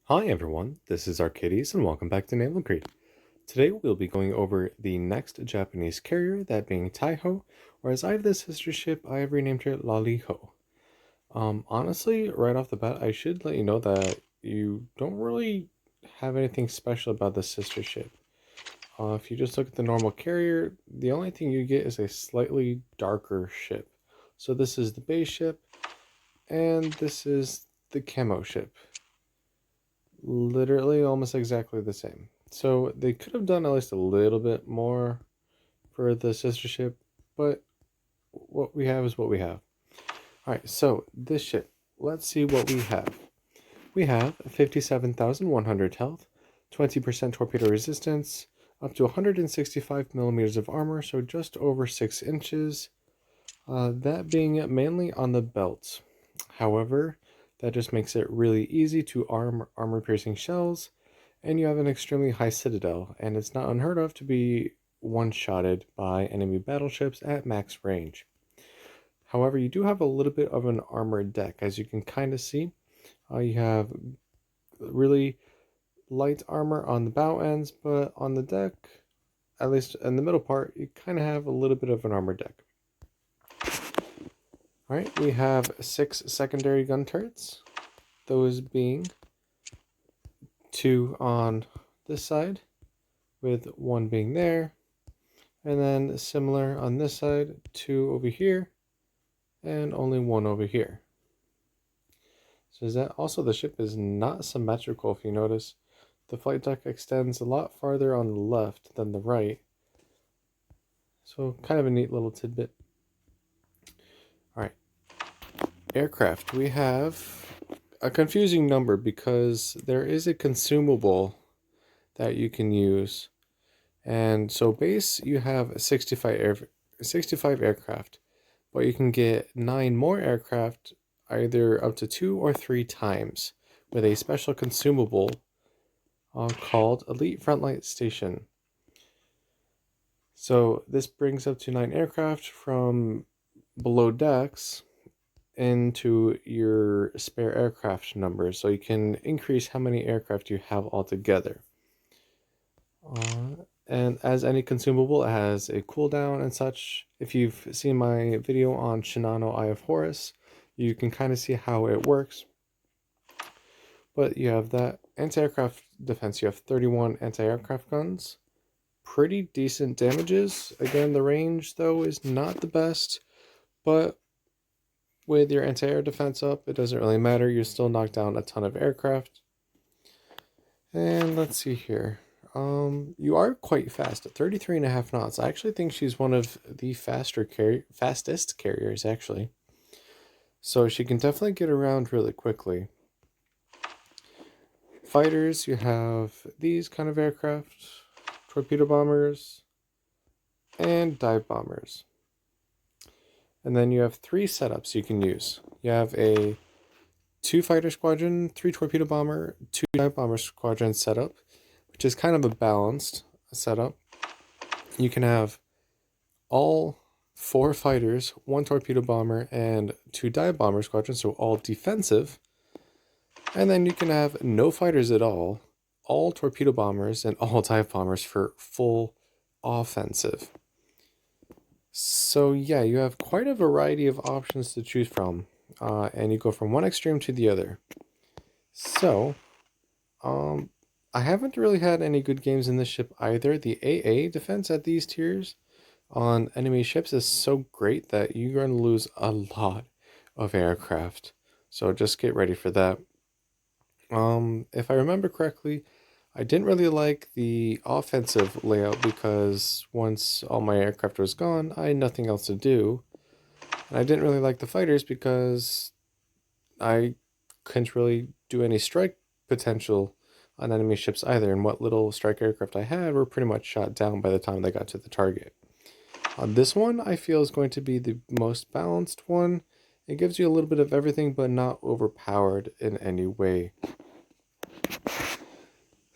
Hi everyone, this is Arcadius and welcome back to Naval. Today we'll be going over the next Japanese carrier, that being Taiho, or as I have this sister ship, I have renamed her Loliho. Honestly, right off the bat, I should let you know that you don't really have anything special about the sister ship. If you just look at the normal carrier, the only thing you get is a slightly darker ship. So this is the base ship, and this is the camo ship. Literally almost exactly the same. So they could have done at least a little bit more for the sister ship, but what we have is what we have. Alright, so this ship, let's see what we have. We have 57,100 health, 20% torpedo resistance, up to 165 millimeters of armor, so just over 6 inches. That being mainly on the belt. However, that just makes it really easy to arm armor-piercing shells, and you have an extremely high citadel, and it's not unheard of to be one-shotted by enemy battleships at max range. However, you do have a little bit of an armored deck, as you can kind of see. You have really light armor on the bow ends, but on the deck, at least in the middle part, you kind of have a little bit of an armored deck. Alright, we have 6 secondary gun turrets, those being 2 on this side, with 1 being there, and then similar on this side, 2 over here, and only 1 over here. So is that also the ship is not symmetrical if you notice. The flight deck extends a lot farther on the left than the right. So kind of a neat little tidbit. Alright. Aircraft. We have a confusing number because there is a consumable that you can use. And so base you have 65 aircraft, but you can get 9 more aircraft either up to 2 or 3 times with a special consumable called Elite Frontlight Station. So this brings up to 9 aircraft from below decks into your spare aircraft number, so you can increase how many aircraft you have altogether. And as any consumable, it has a cooldown and such. If you've seen my video on Shinano Eye of Horus, you can kind of see how it works. But you have that anti-aircraft defense. You have 31 anti-aircraft guns. Pretty decent damages. Again, the range, though, is not the best. But with your anti-air defense up, it doesn't really matter. You still knock down a ton of aircraft. And let's see here. You are quite fast at 33.5 knots. I actually think she's one of the fastest carriers, actually. So she can definitely get around really quickly. Fighters, you have these kind of aircraft, torpedo bombers, and dive bombers. And then you have 3 setups you can use. You have a 2 fighter squadron, 3 torpedo bomber, 2 dive bomber squadron setup, which is kind of a balanced setup. You can have all 4 fighters, 1 torpedo bomber, and 2 dive bomber squadrons, so all defensive. And then you can have no fighters at all torpedo bombers, and all dive bombers for full offensive. So yeah, you have quite a variety of options to choose from, and you go from one extreme to the other. So, I haven't really had any good games in this ship either. The AA defense at these tiers on enemy ships is so great that you're going to lose a lot of aircraft. So just get ready for that. If I remember correctly, I didn't really like the offensive layout because once all my aircraft was gone, I had nothing else to do. And I didn't really like the fighters because I couldn't really do any strike potential on enemy ships either, and what little strike aircraft I had were pretty much shot down by the time they got to the target. This one I feel is going to be the most balanced one. It gives you a little bit of everything, but not overpowered in any way.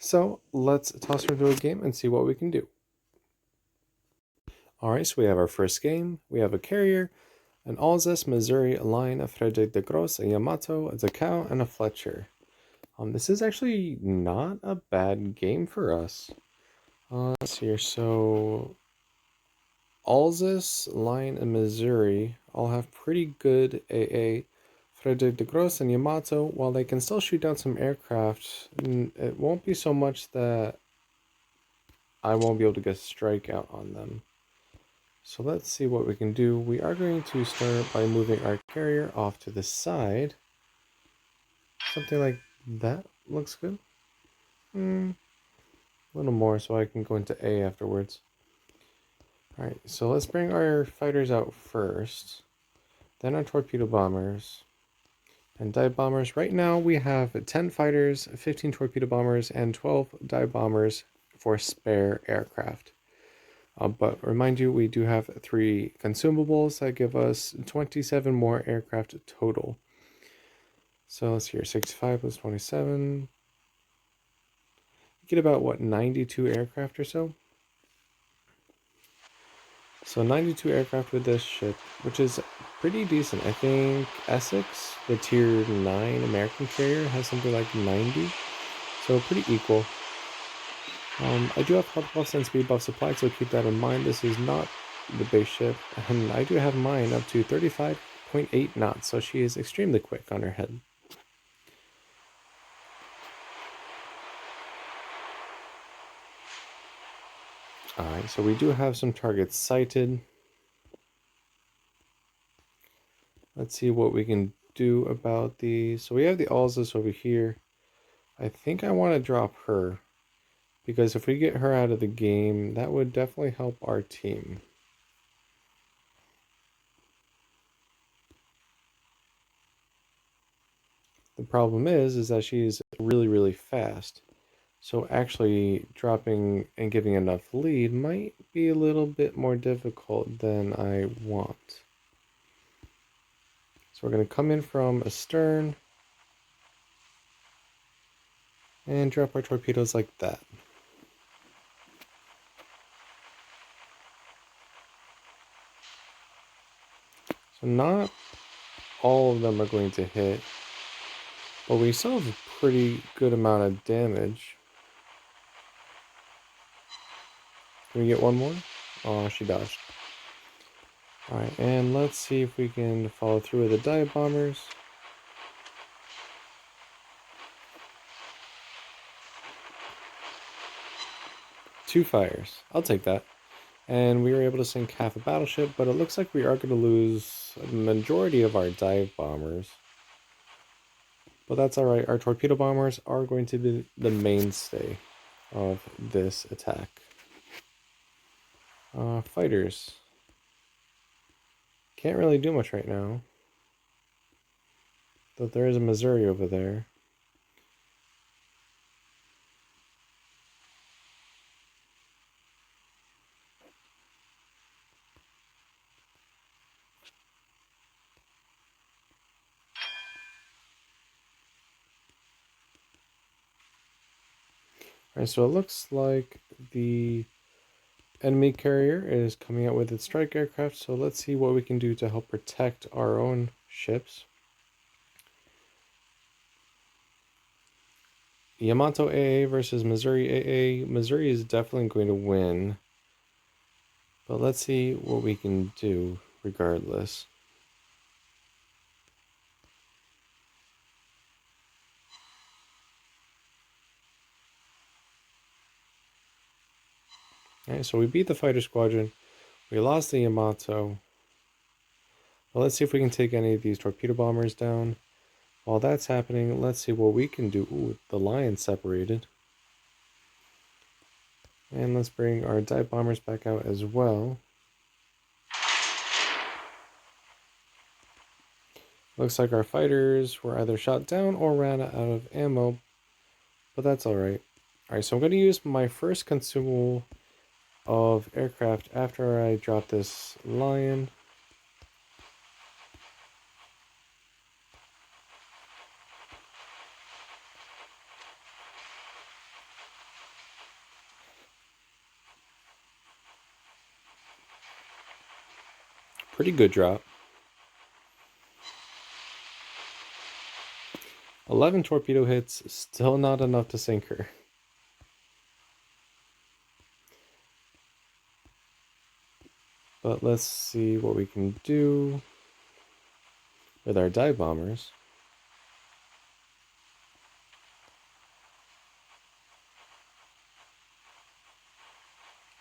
So let's toss her into a game and see what we can do. Alright, so we have our first game. We have a carrier, an Alsace, Missouri line, a Frederick de Gross, a Yamato, a Zakao, and a Fletcher. This is actually not a bad game for us. Let's see here. So, Alsace, Line, and Missouri all have pretty good AA. Frederick de Gross and Yamato, while they can still shoot down some aircraft, it won't be so much that I won't be able to get a strike out on them. So let's see what we can do. We are going to start by moving our carrier off to the side. Something like that looks good. A little more so I can go into A afterwards. Alright, so let's bring our fighters out first. Then our torpedo bombers. And dive bombers. Right now we have 10 fighters, 15 torpedo bombers, and 12 dive bombers for spare aircraft. But remind you, we do have 3 consumables that give us 27 more aircraft total. So let's see here, 65 plus 27. Get about, what, 92 aircraft or so? So 92 aircraft with this ship, which is pretty decent. I think Essex, the tier 9 American carrier, has something like 90. So pretty equal. I do have health buffs and speed buffs applied, so keep that in mind. This is not the base ship, and I do have mine up to 35.8 knots, so she is extremely quick on her head. Alright, so we do have some targets sighted. Let's see what we can do about these. So we have the Alsace over here. I think I want to drop her, because if we get her out of the game, that would definitely help our team. The problem is that she's really, really fast. So actually dropping and giving enough lead might be a little bit more difficult than I want. So we're going to come in from astern and drop our torpedoes like that. So not all of them are going to hit, but we still have a pretty good amount of damage. Can we get one more? Oh, she dodged. Alright, and let's see if we can follow through with the dive bombers. Two fires. I'll take that. And we were able to sink half a battleship, but it looks like we are going to lose a majority of our dive bombers. But that's alright. Our torpedo bombers are going to be the mainstay of this attack. Fighters. Can't really do much right now. Though there is a Missouri over there. Alright, so it looks like the enemy carrier is coming out with its strike aircraft, so let's see what we can do to help protect our own ships. Yamato AA versus Missouri AA. Missouri is definitely going to win, but let's see what we can do regardless. Alright, so we beat the fighter squadron. We lost the Yamato. Well, let's see if we can take any of these torpedo bombers down. While that's happening, let's see what we can do. Ooh, the Lion separated. And let's bring our dive bombers back out as well. Looks like our fighters were either shot down or ran out of ammo, but that's alright. Alright, so I'm going to use my first consumable of aircraft after I drop this Lion. Pretty good drop. 11 torpedo hits, still not enough to sink her. But let's see what we can do with our dive bombers.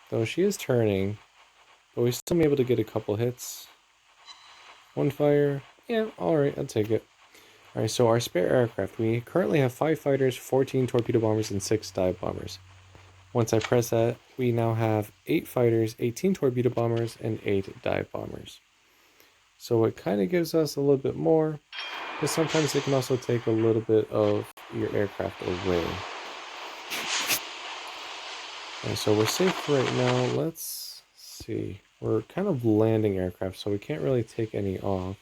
Though she is turning, but we still be able to get a couple hits. One fire. Yeah, alright, I'll take it. Alright, so our spare aircraft. We currently have 5 fighters, 14 torpedo bombers, and 6 dive bombers. Once I press that, we now have 8 fighters, 18 torpedo bombers, and 8 dive bombers. So it kind of gives us a little bit more, but sometimes it can also take a little bit of your aircraft away. And so we're safe right now. Let's see. We're kind of landing aircraft, so we can't really take any off.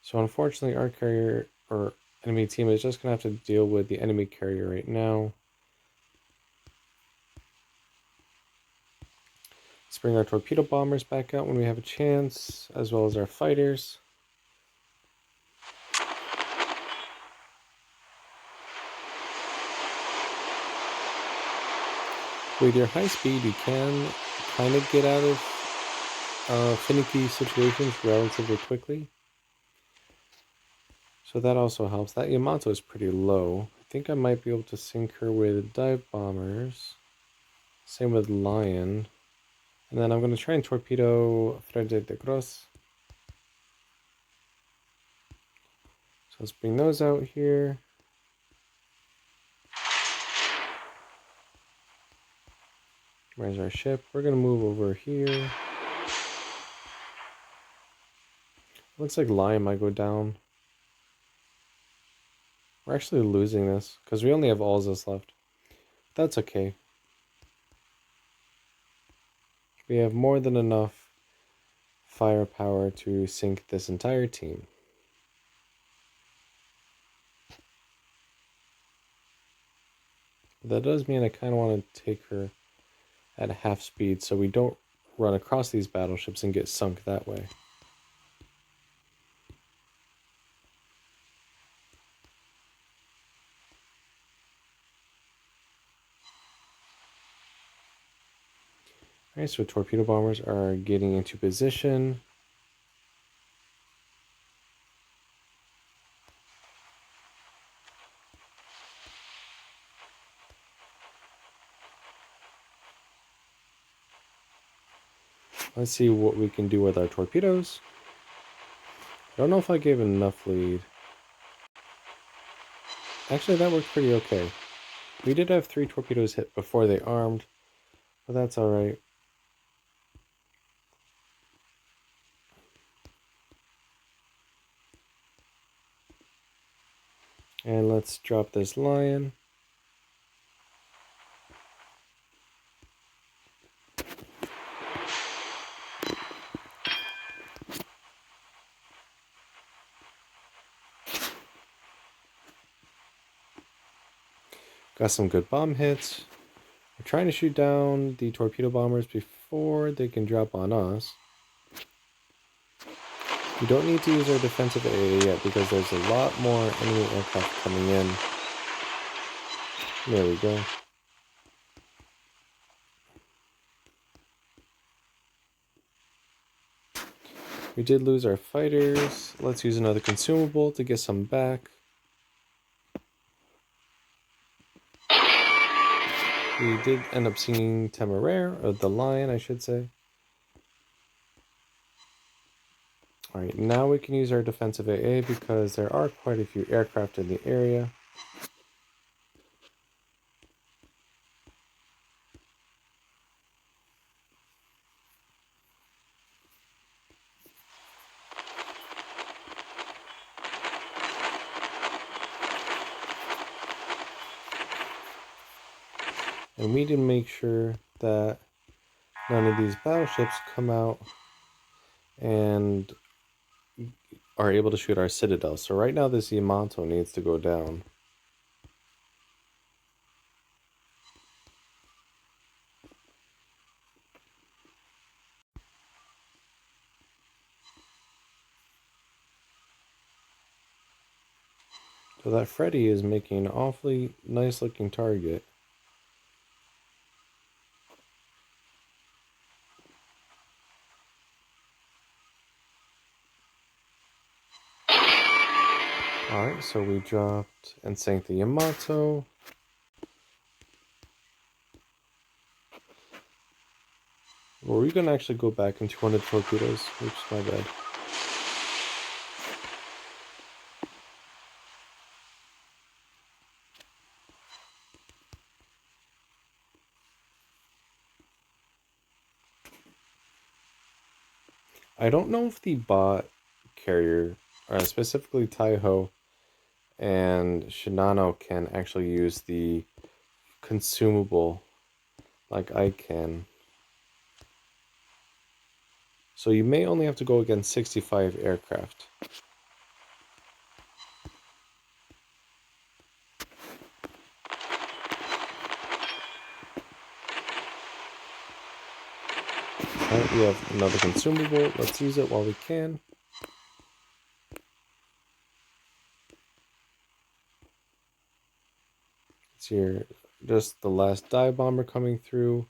So unfortunately, our carrier or enemy team is just going to have to deal with the enemy carrier right now. Let's bring our torpedo bombers back out when we have a chance, as well as our fighters. With your high speed, you can kind of get out of finicky situations relatively quickly. So that also helps. That Yamato is pretty low. I think I might be able to sink her with dive bombers. Same with Lion. And then I'm going to try and torpedo Frede de Gros. So let's bring those out here. Where's our ship? We're going to move over here. Looks like Lion might go down. We're actually losing this because we only have Alzas left. That's okay. We have more than enough firepower to sink this entire team. That does mean I kind of want to take her at half speed so we don't run across these battleships and get sunk that way. Alright, so torpedo bombers are getting into position. Let's see what we can do with our torpedoes. I don't know if I gave enough lead. Actually, that worked pretty okay. We did have 3 torpedoes hit before they armed, but that's alright. And let's drop this Lion. Got some good bomb hits. We're trying to shoot down the torpedo bombers before they can drop on us. We don't need to use our defensive AA yet because there's a lot more enemy aircraft coming in. There we go. We did lose our fighters. Let's use another consumable to get some back. We did end up seeing Temeraire, or the Lion, I should say. Alright, now we can use our defensive AA because there are quite a few aircraft in the area. And we need to make sure that none of these battleships come out and are able to shoot our citadel. So right now this Yamato needs to go down. So that Freddy is making an awfully nice looking target. Alright, so we dropped and sank the Yamato. Were we going to actually go back into 200 torpedoes? Oops, my bad. I don't know if the bot carrier, specifically Taiho and Shinano, can actually use the consumable like I can. So you may only have to go against 65 aircraft. Alright, we have another consumable. Let's use it while we can. It's here, just the last dive bomber coming through.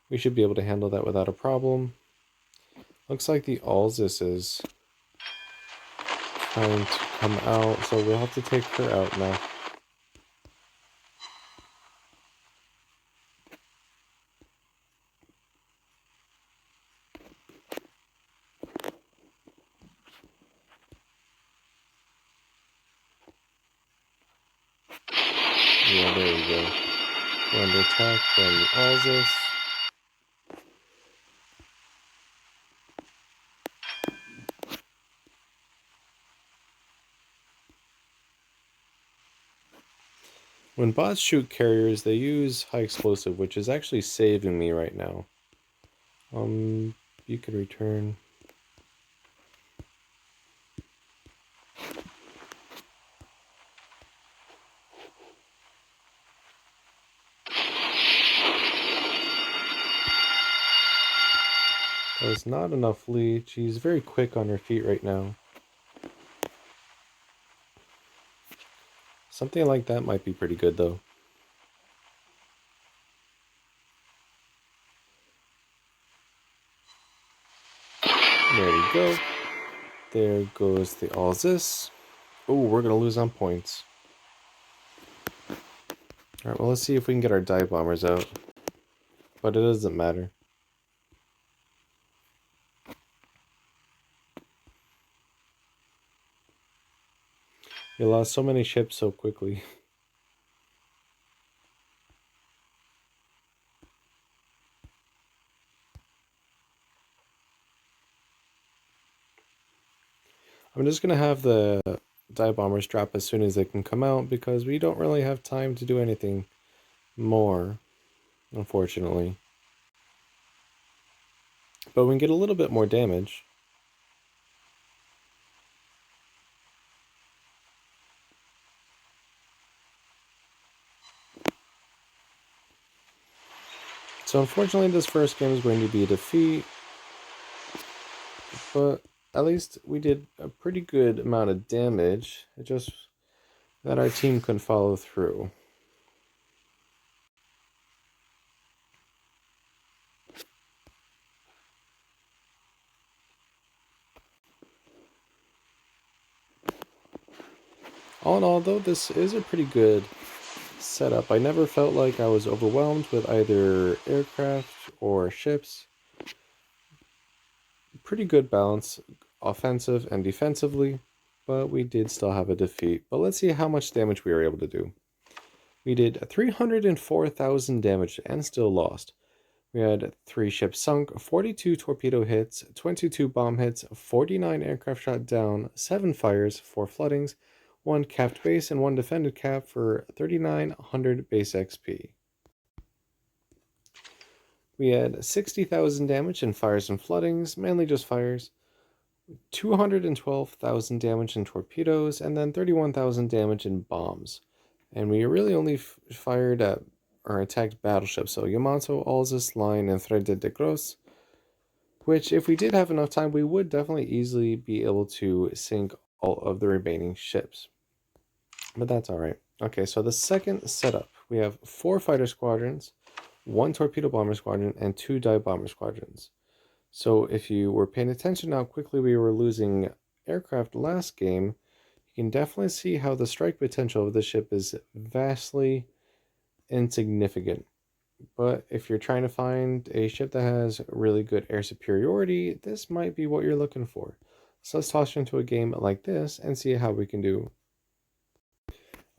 We should be able to handle that without a problem. Looks like the Alzis is trying to come out, so we'll have to take her out now. Yeah, there we go. We're under attack from the Alzis. When bots shoot carriers, they use high explosive, which is actually saving me right now. You could return. That was not enough lead. She's very quick on her feet right now. Something like that might be pretty good, though. There we go. There goes the Alzis. Oh, we're going to lose on points. Alright, well, let's see if we can get our dive bombers out. But it doesn't matter. We lost so many ships so quickly. I'm just going to have the dive bombers drop as soon as they can come out, because we don't really have time to do anything more, unfortunately. But we can get a little bit more damage. So unfortunately this first game is going to be a defeat, but at least we did a pretty good amount of damage. It just that our team couldn't follow through. All in all, though, this is a pretty good setup. I never felt like I was overwhelmed with either aircraft or ships. Pretty good balance, offensive and defensively, but we did still have a defeat. But let's see how much damage we were able to do. We did 304,000 damage and still lost. We had 3 ships sunk, 42 torpedo hits, 22 bomb hits, 49 aircraft shot down, 7 fires, 4 floodings, 1 capped base, and 1 defended cap for 3,900 base XP. We had 60,000 damage in fires and floodings, mainly just fires, 212,000 damage in torpedoes, and then 31,000 damage in bombs. And we really only fired at or attacked battleships, so Yamato, Alzis, Line, and Frede de Gros, which, if we did have enough time, we would definitely easily be able to sink all of the remaining ships. but that's alright. Okay, so the second setup, we have 4 fighter squadrons, 1 torpedo bomber squadron, and 2 dive bomber squadrons. So if you were paying attention how quickly we were losing aircraft last game, you can definitely see how the strike potential of the ship is vastly insignificant. But if you're trying to find a ship that has really good air superiority, this might be what you're looking for. So let's toss you into a game like this and see how we can do.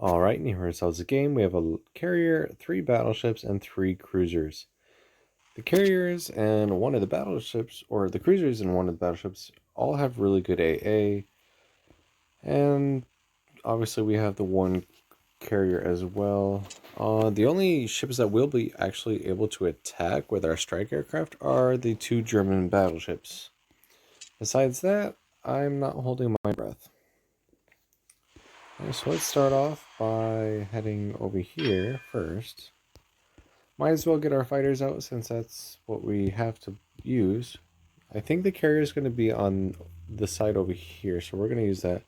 Alright, and here ourselves a game. We have a carrier, 3 battleships, and 3 cruisers. The carriers and one of the battleships, or the cruisers and one of the battleships, all have really good AA. And obviously we have the one carrier as well. The only ships that will be actually able to attack with our strike aircraft are the 2 German battleships. Besides that, I'm not holding my breath. Okay, so let's start off by heading over here first. Might as well get our fighters out since that's what we have to use. I think the carrier is going to be on the side over here, so we're going to use that.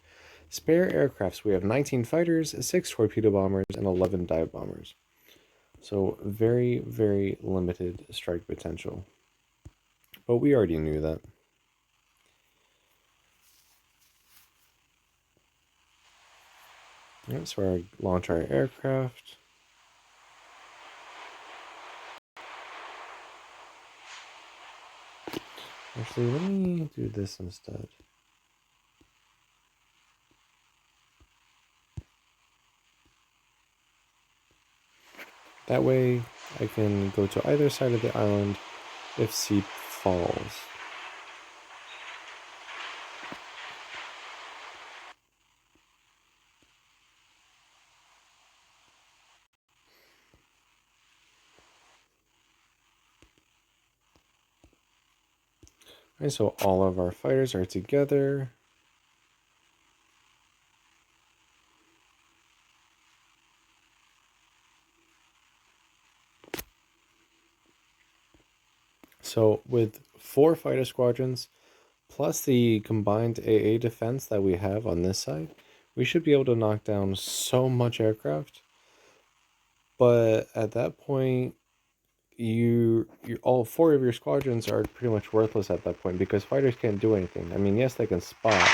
Spare aircrafts, we have 19 fighters, 6 torpedo bombers, and 11 dive bombers. So very, very limited strike potential. But we already knew that. Alright, so we're launch our aircraft. Actually, let me do this instead. That way, I can go to either side of the island if sea falls. Alright, so all of our fighters are together. So with 4 fighter squadrons, plus the combined AA defense that we have on this side, we should be able to knock down so much aircraft. But at that point, you all 4 of your squadrons are pretty much worthless at that point because fighters can't do anything. I mean, yes, they can spot,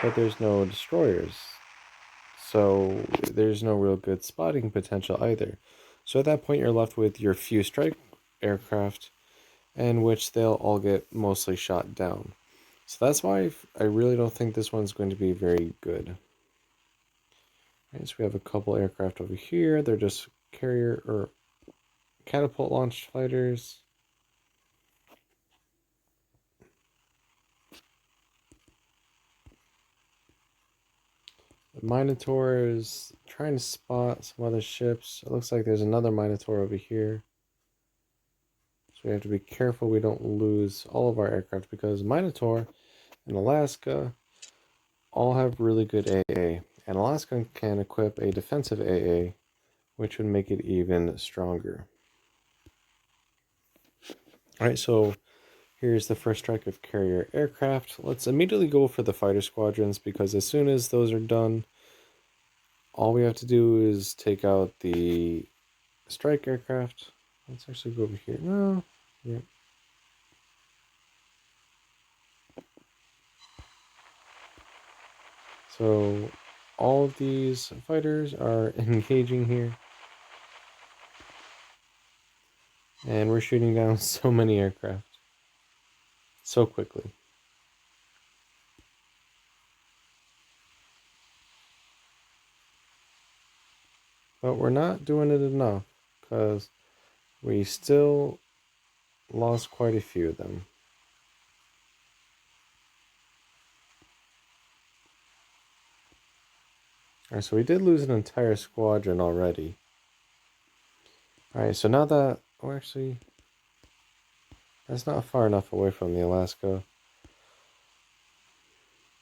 but there's no destroyers. So there's no real good spotting potential either. So at that point, you're left with your few strike aircraft, in which they'll all get mostly shot down. So that's why I really don't think this one's going to be very good. Right, so we have a couple aircraft over here. They're just carrier or catapult launched fighters. The Minotaur is trying to spot some other ships. It looks like there's another Minotaur over here. So we have to be careful we don't lose all of our aircraft because Minotaur and Alaska all have really good AA. And Alaska can equip a defensive AA, which would make it even stronger. Alright, so here's the first strike of carrier aircraft. Let's immediately go for the fighter squadrons because as soon as those are done, all we have to do is take out the strike aircraft. Let's actually go over here. No, yeah. So all of these fighters are engaging here. And we're shooting down so many aircraft so quickly. But we're not doing it enough because we still lost quite a few of them. Alright, so we did lose an entire squadron already. Alright, so now that... Oh, actually... That's not far enough away from the Alaska.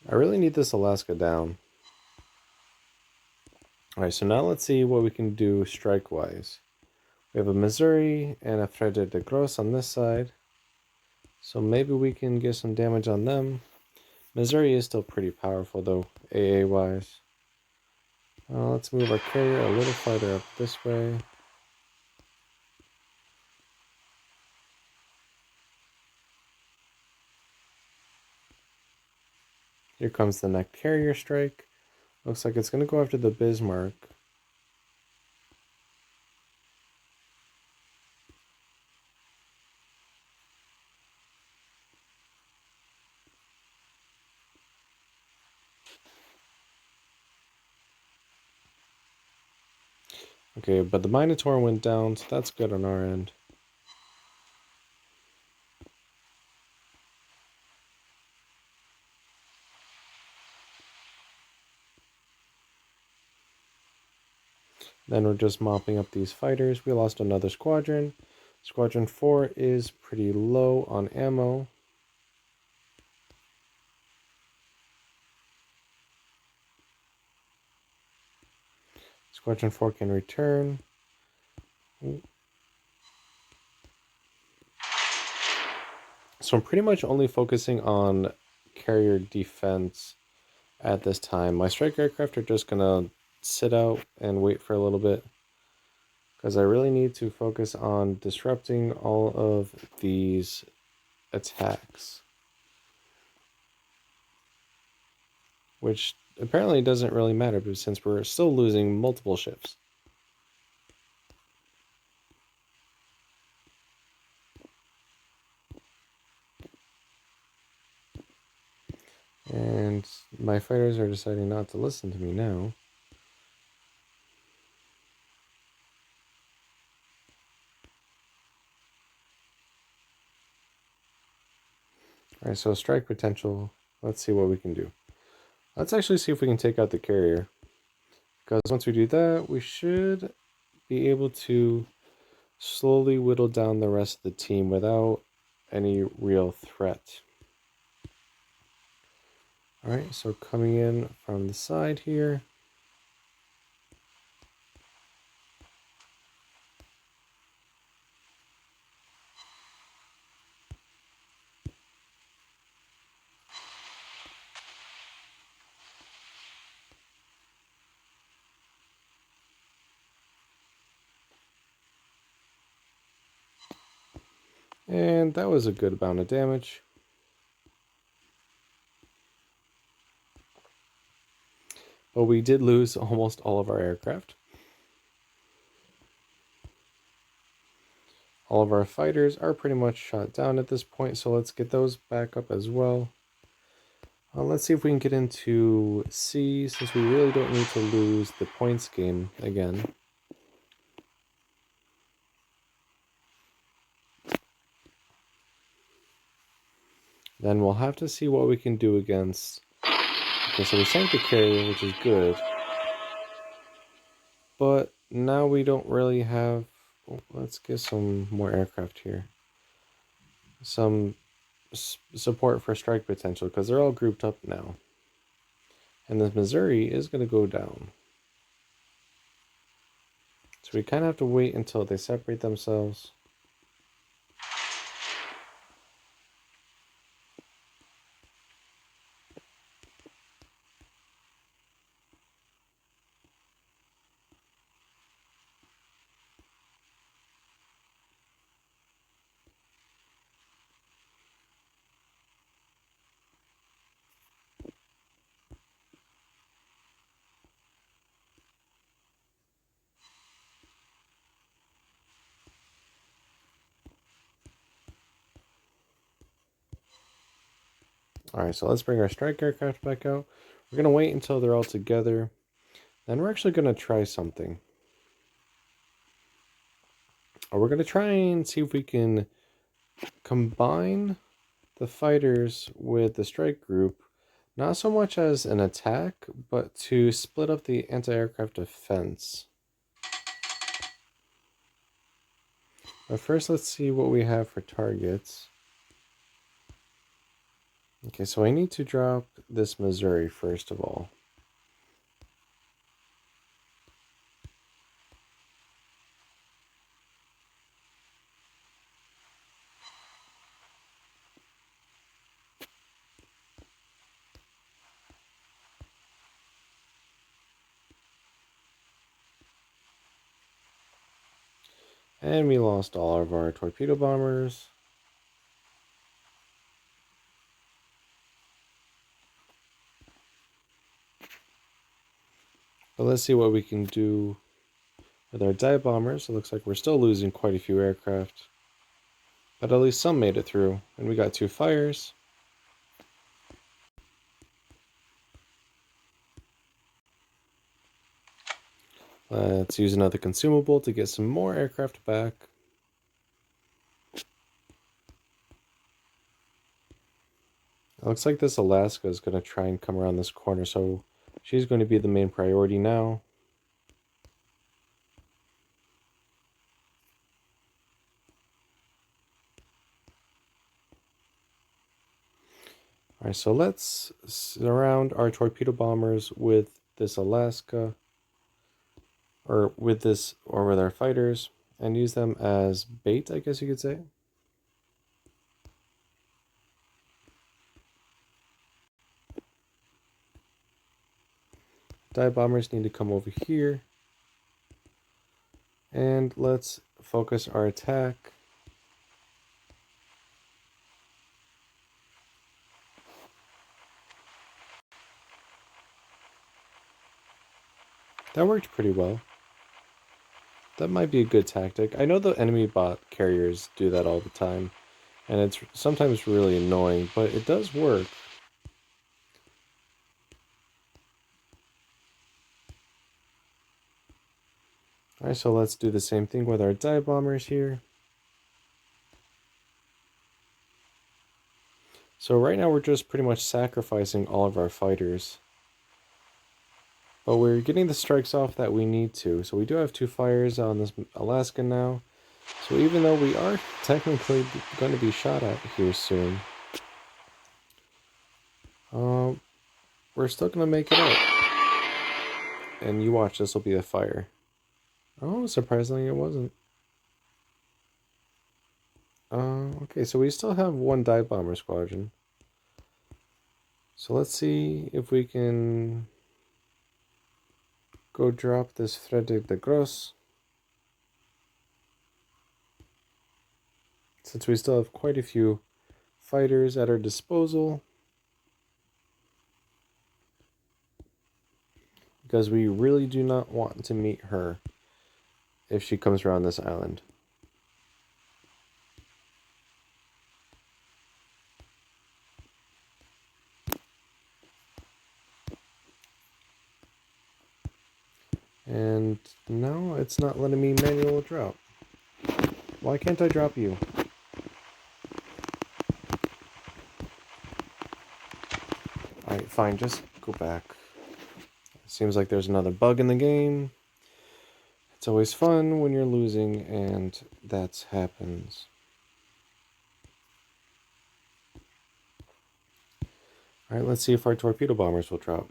I really need this Alaska down. Alright, so now let's see what we can do strike-wise. We have a Missouri and a Frede de Gros on this side. So maybe we can get some damage on them. Missouri is still pretty powerful though, AA-wise. Let's move our carrier a little farther up this way. Here comes the next carrier strike. Looks like it's going to go after the Bismarck. Okay, but the Minotaur went down, so that's good on our end. Then we're just mopping up these fighters. We lost another squadron. Squadron 4 is pretty low on ammo. Squadron 4 can return. So I'm pretty much only focusing on carrier defense at this time. My strike aircraft are just gonna sit out and wait for a little bit, because I really need to focus on disrupting all of these attacks, which apparently doesn't really matter, but since we're still losing multiple ships. And my fighters are deciding not to listen to me now. Alright, so strike potential. Let's see what we can do. Let's actually see if we can take out the carrier, because once we do that, we should be able to slowly whittle down the rest of the team without any real threat. Alright, so coming in from the side here. And that was a good amount of damage. But we did lose almost all of our aircraft. All of our fighters are pretty much shot down at this point, so let's get those back up as well. Let's see if we can get into C, since we really don't need to lose the points game again. Then we'll have to see what we can do against... Okay, so we sank the carrier, which is good. But now we don't really have... Oh, let's get some more aircraft here. Some support for strike potential, because they're all grouped up now. And the Missouri is going to go down. So we kind of have to wait until they separate themselves. Alright, so let's bring our strike aircraft back out. We're going to wait until they're all together. Then we're actually going to try something. We're going to try and see if we can combine the fighters with the strike group, not so much as an attack, but to split up the anti-aircraft defense. But first, let's see what we have for targets. Okay, so I need to drop this Missouri first of all. And we lost all of our torpedo bombers. But let's see what we can do with our dive bombers. It looks like we're still losing quite a few aircraft. But at least some made it through. And we got 2 fires. Let's use another consumable to get some more aircraft back. It looks like this Alaska is going to try and come around this corner, so she's going to be the main priority now. Alright, so let's surround our torpedo bombers with this Alaska, or with our fighters, and use them as bait, I guess you could say. Dive bombers need to come over here. And let's focus our attack. That worked pretty well. That might be a good tactic. I know the enemy bot carriers do that all the time, and it's sometimes really annoying, but it does work. Alright, so let's do the same thing with our dive bombers here. So right now we're just pretty much sacrificing all of our fighters. But we're getting the strikes off that we need to. So we do have 2 fires on this Alaska now. So even though we are technically going to be shot at here soon, we're still going to make it out. And you watch, this will be a fire. Oh, surprisingly it wasn't. Okay, so we still have 1 dive bomber squadron. So let's see if we can go drop this Frederick de Gross. Since we still have quite a few fighters at our disposal. Because we really do not want to meet her if she comes around this island. And no, it's not letting me manual drop. Why can't I drop you? Alright, fine, just go back. Seems like there's another bug in the game. It's always fun when you're losing, and that happens. Alright, let's see if our torpedo bombers will drop.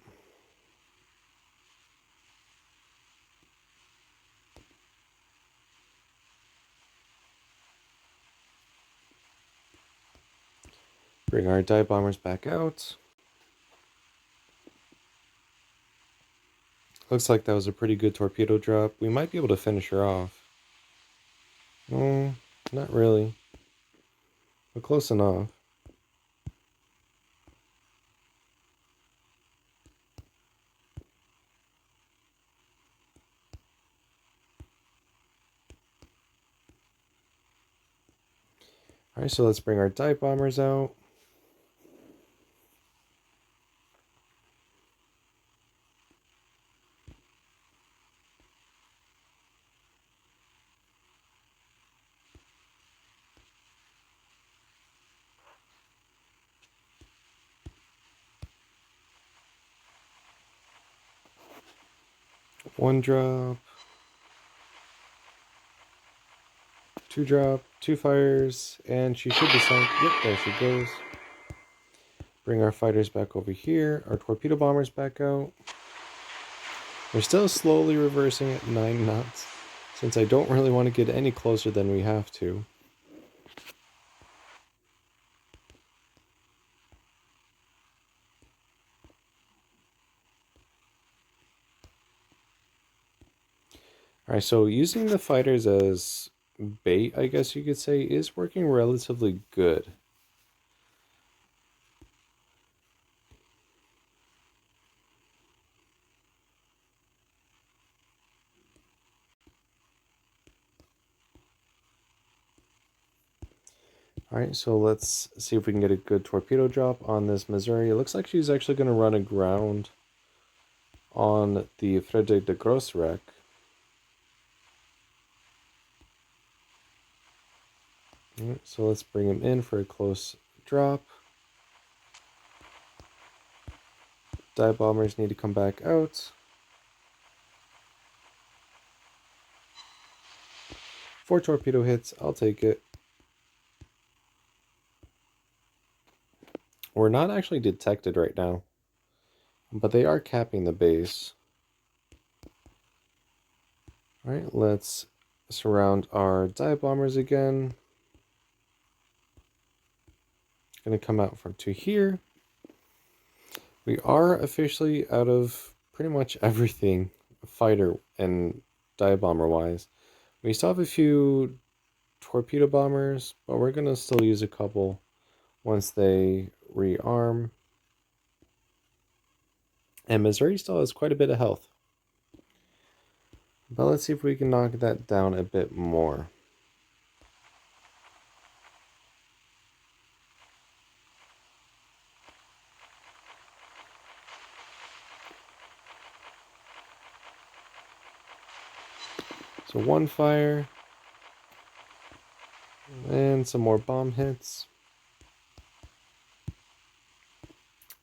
Bring our dive bombers back out. Looks like that was a pretty good torpedo drop. We might be able to finish her off. No, not really. But close enough. Alright, so let's bring our dive bombers out. One drop. 2 drop, 2 fires, and she should be sunk. Yep, there she goes. Bring our fighters back over here. Our torpedo bombers back out. We're still slowly reversing at 9 knots, since I don't really want to get any closer than we have to. Alright, so using the fighters as bait, I guess you could say, is working relatively good. Alright, so let's see if we can get a good torpedo drop on this Missouri. It looks like she's actually going to run aground on the Friedrich de Gross wreck. Alright, so let's bring him in for a close drop. Dive bombers need to come back out. 4 torpedo hits, I'll take it. We're not actually detected right now, but they are capping the base. Alright, let's surround our dive bombers again. Gonna come out from to here. We are officially out of pretty much everything fighter and dive bomber wise. We still have a few torpedo bombers, but we're gonna still use a couple once they rearm. And Missouri still has quite a bit of health. But let's see if we can knock that down a bit more. So 1 fire. And some more bomb hits.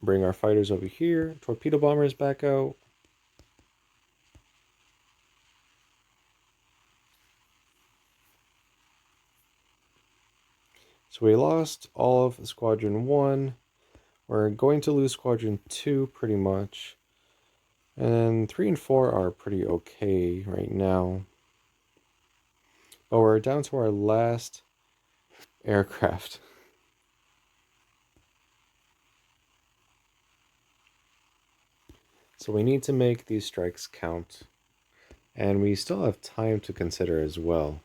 Bring our fighters over here. Torpedo bombers back out. So we lost all of Squadron 1. We're going to lose Squadron 2 pretty much. And 3 and 4 are pretty okay right now. But we're down to our last aircraft. So we need to make these strikes count. And we still have time to consider as well.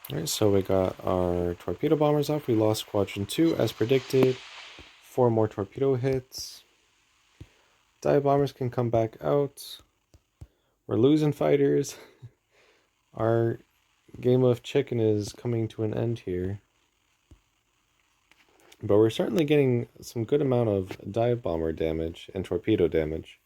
Alright, so we got our torpedo bombers off. We lost Squadron 2 as predicted. 4 more torpedo hits. Dive bombers can come back out. We're losing fighters. Our game of chicken is coming to an end here. But we're certainly getting some good amount of dive bomber damage and torpedo damage.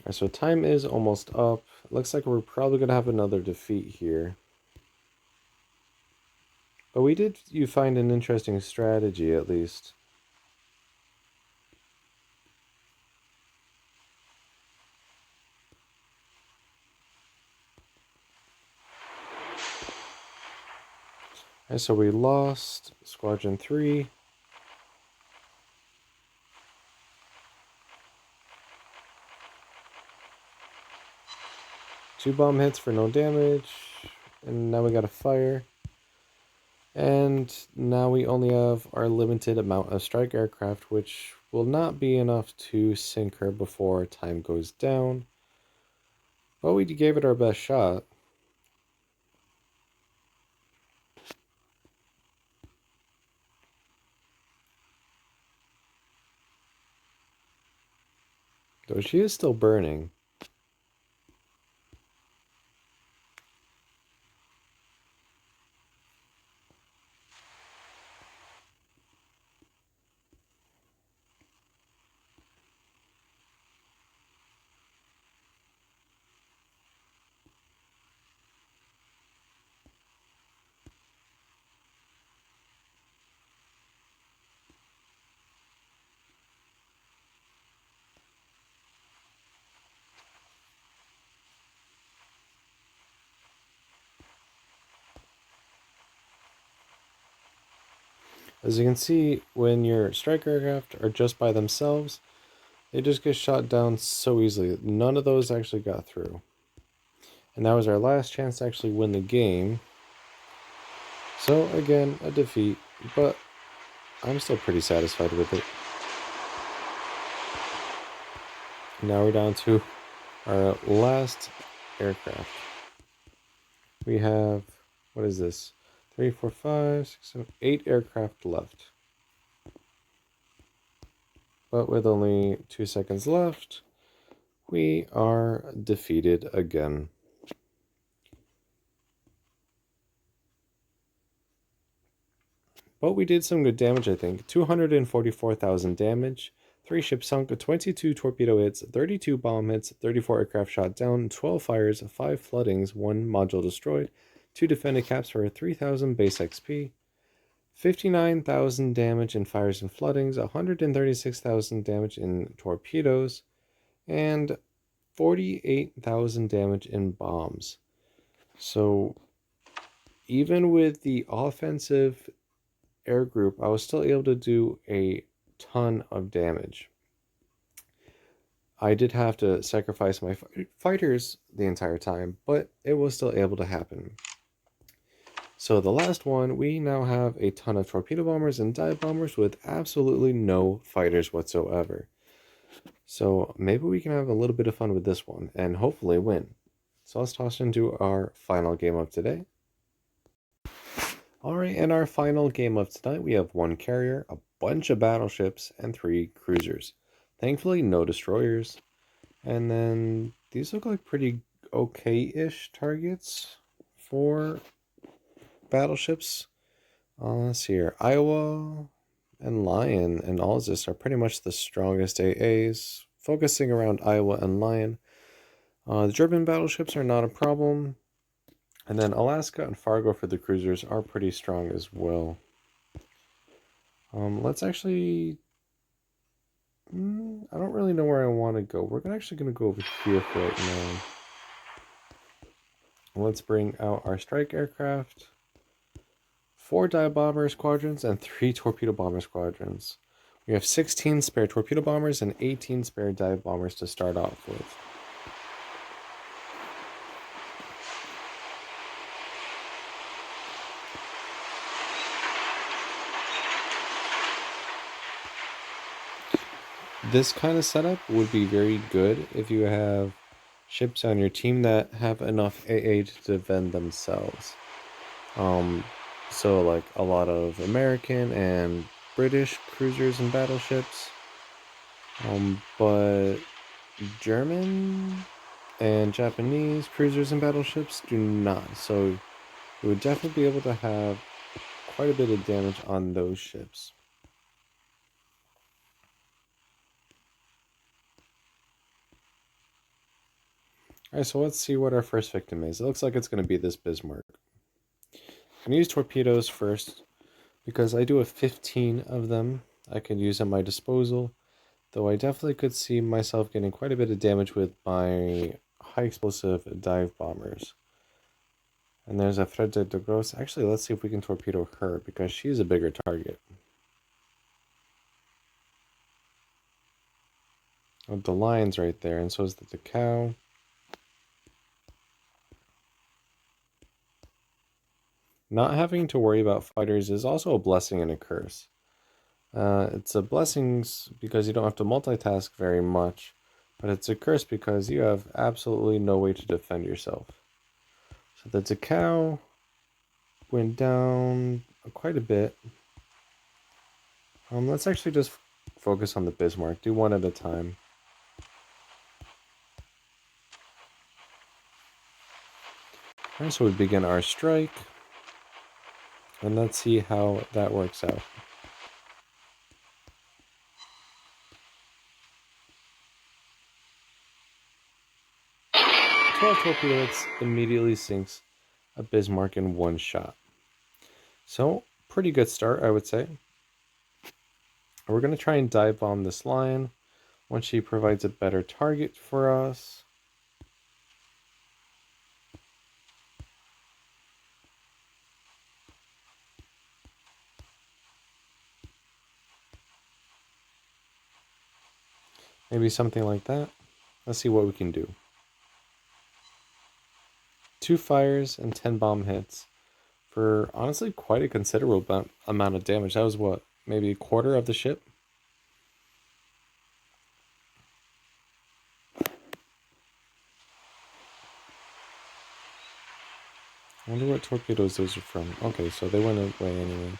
Alright, so time is almost up. Looks like we're probably going to have another defeat here. But we did find an interesting strategy at least. Alright, so we lost Squadron 3. Two bomb hits for no damage. And now we got a fire. And now we only have our limited amount of strike aircraft, which will not be enough to sink her before time goes down. But we gave it our best shot. Though she is still burning. As you can see, when your strike aircraft are just by themselves, they just get shot down so easily. None of those actually got through. And that was our last chance to actually win the game. So again, a defeat, but I'm still pretty satisfied with it. Now we're down to our last aircraft. We have, what is this? 3, 4, 5, 6, 7, 8 aircraft left. But with only 2 seconds left, we are defeated again. But we did some good damage, I think. 244,000 damage, 3 ships sunk, 22 torpedo hits, 32 bomb hits, 34 aircraft shot down, 12 fires, 5 floodings, 1 module destroyed, 2 defended caps for 3,000 base XP, 59,000 damage in fires and floodings, 136,000 damage in torpedoes, and 48,000 damage in bombs. So even with the offensive air group, I was still able to do a ton of damage. I did have to sacrifice my fighters the entire time, but it was still able to happen. So the last one, we now have a ton of torpedo bombers and dive bombers with absolutely no fighters whatsoever. So maybe we can have a little bit of fun with this one and hopefully win. So let's toss into our final game of today. Alright, in our final game of tonight, we have 1 carrier, a bunch of battleships, and 3 cruisers. Thankfully, no destroyers. And then these look like pretty okay-ish targets for battleships. Let's see here. Iowa and Lion and Alzus are pretty much the strongest AAs, focusing around Iowa and Lion. The German battleships are not a problem. And then Alaska and Fargo for the cruisers are pretty strong as well. Let's actually... I don't really know where I want to go. We're actually going to go over here for right now. Let's bring out our strike aircraft. 4 dive bomber squadrons and 3 torpedo bomber squadrons. We have 16 spare torpedo bombers and 18 spare dive bombers to start off with. This kind of setup would be very good if you have ships on your team that have enough AA to defend themselves. So like a lot of American and British cruisers and battleships. But German and Japanese cruisers and battleships do not. So you would definitely be able to have quite a bit of damage on those ships. Alright, so let's see what our first victim is. It looks like it's going to be this Bismarck. I'm going to use torpedoes first, because I do have 15 of them I can use at my disposal, though I definitely could see myself getting quite a bit of damage with my high explosive dive bombers. And there's a Frede de Gross. Actually, let's see if we can torpedo her, because she's a bigger target. Oh, the lion's right there, and so is the cow. Not having to worry about fighters is also a blessing and a curse. It's a blessing because you don't have to multitask very much, but it's a curse because you have absolutely no way to defend yourself. So the cow went down quite a bit. Let's actually just focus on the Bismarck. Do one at a time. Alright, so we begin our strike. And let's see how that works out. Torpedo hits immediately sinks a Bismarck in one shot. So, pretty good start, I would say. We're going to try and dive bomb this lion once she provides a better target for us. Maybe something like that. Let's see what we can do. 2 fires and 10 bomb hits for honestly quite a considerable amount of damage. That was what, maybe a quarter of the ship? I wonder what torpedoes those are from. Okay, so they went away anyway.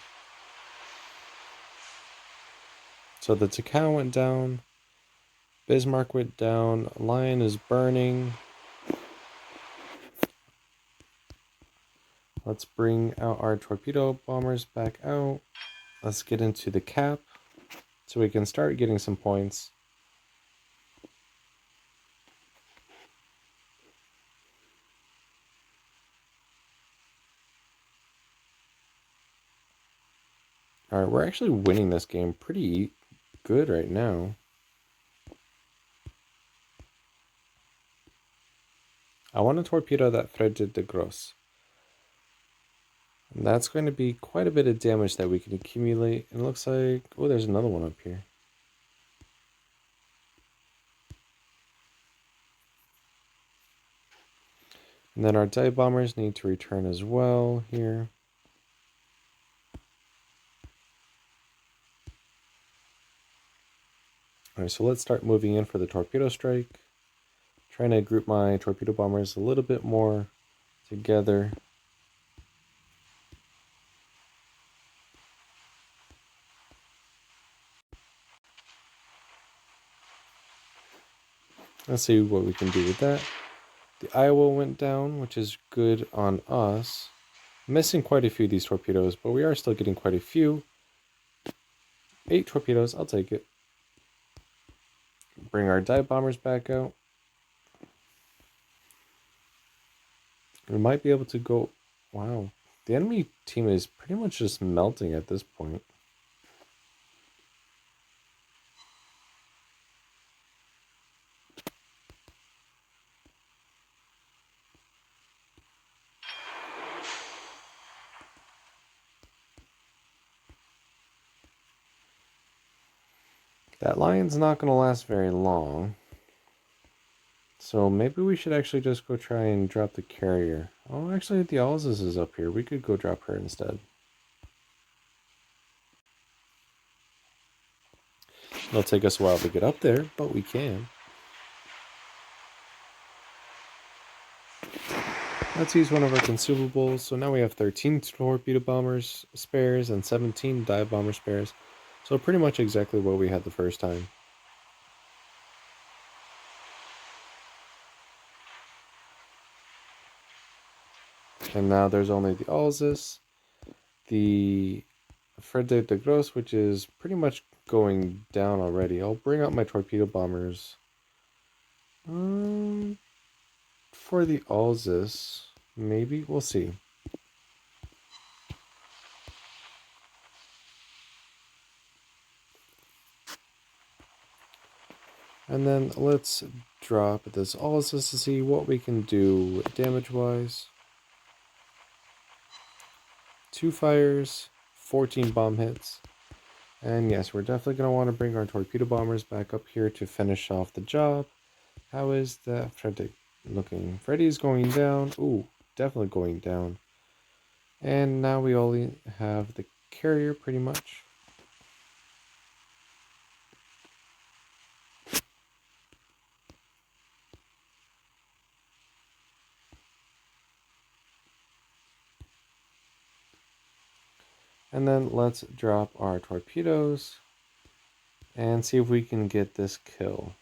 So the Takao went down. Bismarck went down. Lion is burning. Let's bring out our torpedo bombers back out. Let's get into the cap so we can start getting some points. Alright, we're actually winning this game pretty good right now. I want to torpedo that Frede de Gros. And that's going to be quite a bit of damage that we can accumulate. And it looks like, oh, there's another one up here. And then our dive bombers need to return as well here. Alright, so let's start moving in for the torpedo strike. Trying to group my torpedo bombers a little bit more together. Let's see what we can do with that. The Iowa went down, which is good on us. Missing quite a few of these torpedoes, but we are still getting quite a few. 8 torpedoes, I'll take it. Bring our dive bombers back out. We might be able to go... Wow. The enemy team is pretty much just melting at this point. That lion's not going to last very long. So maybe we should actually just go try and drop the carrier. Oh, actually the Alzus is up here. We could go drop her instead. It'll take us a while to get up there, but we can. Let's use one of our consumables. So now we have 13 torpedo bombers spares and 17 dive bomber spares. So pretty much exactly what we had the first time. And now there's only the Alzus, the Frede de Gros, which is pretty much going down already. I'll bring out my torpedo bombers. For the Alzus, maybe? We'll see. And then let's drop this Alzus to see what we can do damage-wise. 2 fires, 14 bomb hits. And yes, we're definitely going to want to bring our torpedo bombers back up here to finish off the job. How is that Freddy looking? Freddy's going down. Ooh, definitely going down. And now we only have the carrier pretty much. And then let's drop our torpedoes and see if we can get this kill.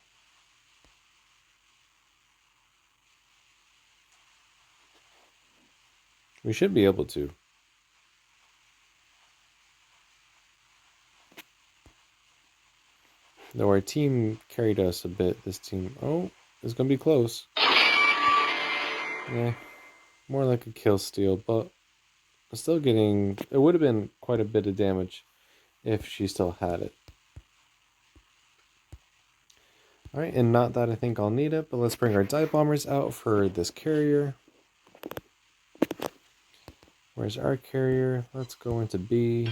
We should be able to. Though our team carried us a bit, this team... Oh, it's going to be close. Yeah, more like a kill steal, but still getting... It would have been quite a bit of damage if she still had it. Alright, and not that I think I'll need it, but let's bring our dive bombers out for this carrier. Where's our carrier? Let's go into B.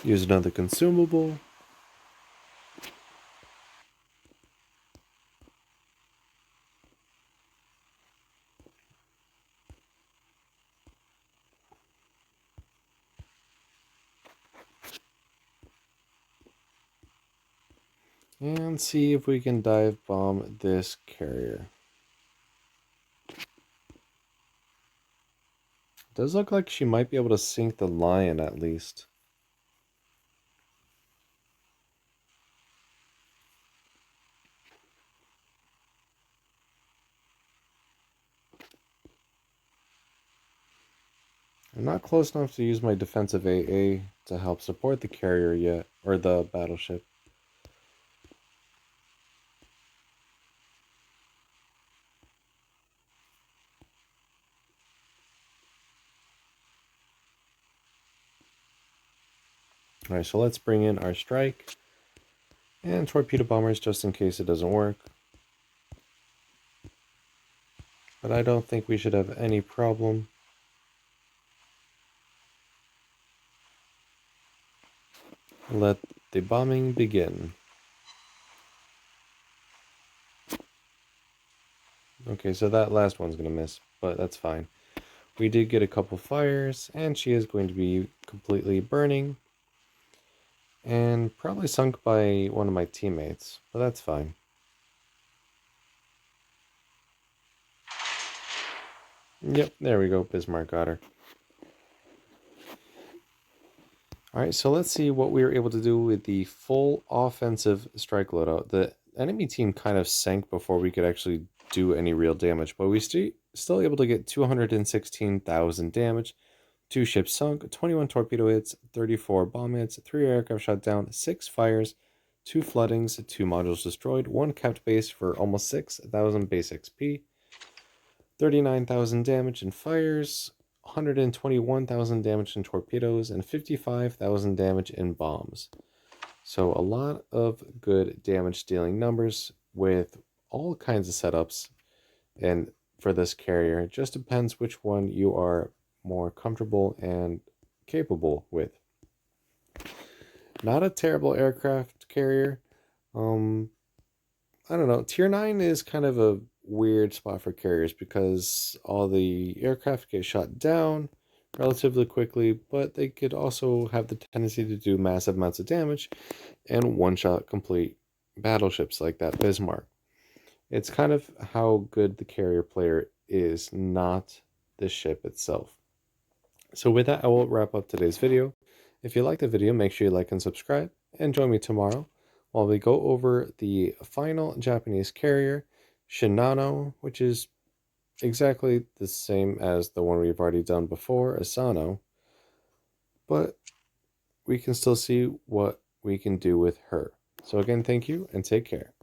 Use another consumable. And see if we can dive bomb this carrier. Does look like she might be able to sink the lion at least. I'm not close enough to use my defensive AA to help support the carrier yet, or the battleship. Alright, so let's bring in our strike and torpedo bombers just in case it doesn't work. But I don't think we should have any problem. Let the bombing begin. Okay, so that last one's going to miss, but that's fine. We did get a couple fires, and she is going to be completely burning. And probably sunk by one of my teammates, but that's fine. Yep, there we go. Bismarck got her. Alright, so let's see what we were able to do with the full offensive strike loadout. The enemy team kind of sank before we could actually do any real damage, but we still able to get 216,000 damage. 2 ships sunk, 21 torpedo hits, 34 bomb hits, 3 aircraft shot down, 6 fires, 2 floodings, 2 modules destroyed, 1 kept base for almost 6,000 base XP, 39,000 damage in fires, 121,000 damage in torpedoes, and 55,000 damage in bombs. So a lot of good damage dealing numbers with all kinds of setups. And for this carrier, it just depends which one you are more comfortable and capable with. Not a terrible aircraft carrier. I don't know. Tier 9 is kind of a weird spot for carriers because all the aircraft get shot down relatively quickly, but they could also have the tendency to do massive amounts of damage and one-shot complete battleships like that Bismarck. It's kind of how good the carrier player is, not the ship itself. So with that, I will wrap up today's video. If you liked the video, make sure you like and subscribe, and join me tomorrow while we go over the final Japanese carrier, Shinano, which is exactly the same as the one we've already done before, Asano, but we can still see what we can do with her. So again, thank you and take care.